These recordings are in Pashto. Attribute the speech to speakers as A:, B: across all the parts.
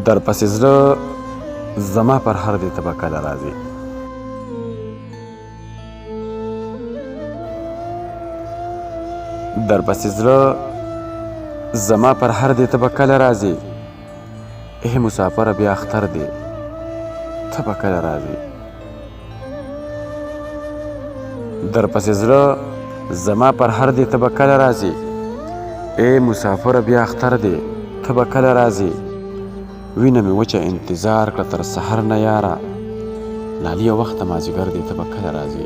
A: در پسې زړه زما پر هر دی ته به کله راځې. در پسې زړه زما پر هر دی ته به کله راځې. ای مسافره بیا اختر دی ته به کله راځې. در پسې زړه زما پر هر دی ته به کله راځې. ای مسافره بیا اختر دی ته به کله راځې. وینه مې وچه انتظار کړه تر سحر نه یاره. لالي وخته مازدیګر دی ته به کله راځې.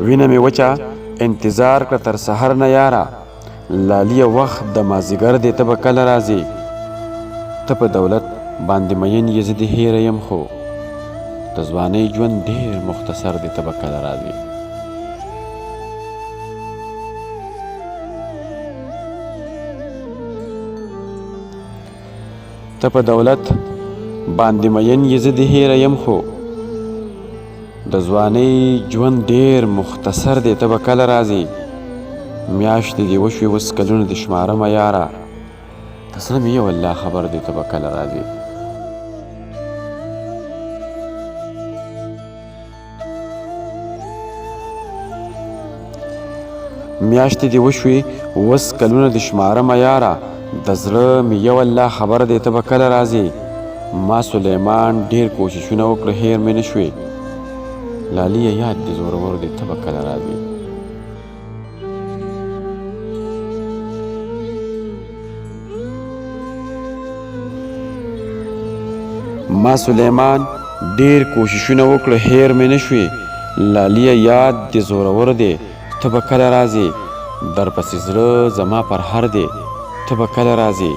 A: وینه مې وچه انتظار کړه تر سحر نه یاره. لالي وخت د مازدیګر دی ته به کله راځې. ته په دولت باندې مین یې زه دې هیره یم خو د ځوانۍ ژوند ډېر مختصر دی ته به کله راځې. ته په دولت باندې مین یې زه دې هیره یم خو د ځوانۍ ژوند ډېر مختصر دی ته به کله راځې. میاشتې دې وشوې اوس کلونه دې شمارمه یاره. د زړه مې یو الله خبر دی ته به کله راځې. میاشتې دې وشوې اوس کلونه دې شمارمه یاره. د زړه مې یو الله خبر دی ته به کله راځې. ما سلیمان ډېر کوششونه وکړه هیر مې نه شوې. لالي یاد دې زورور دی ته به کله راځې. ما سلیمان ډېر کوششونه وکړه هیر مې نه شوې. لالي یاد دې زورور دی ته به کله راځې. در پسې زړه زما پر هر دی ته به کله راځې.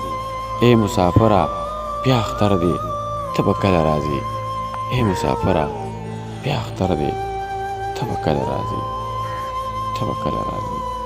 A: ای مسافره بیا اختر دی ته به کله راځې. ای مسافره بیا اختر دی ته به کله راځې. ته به کله راځې.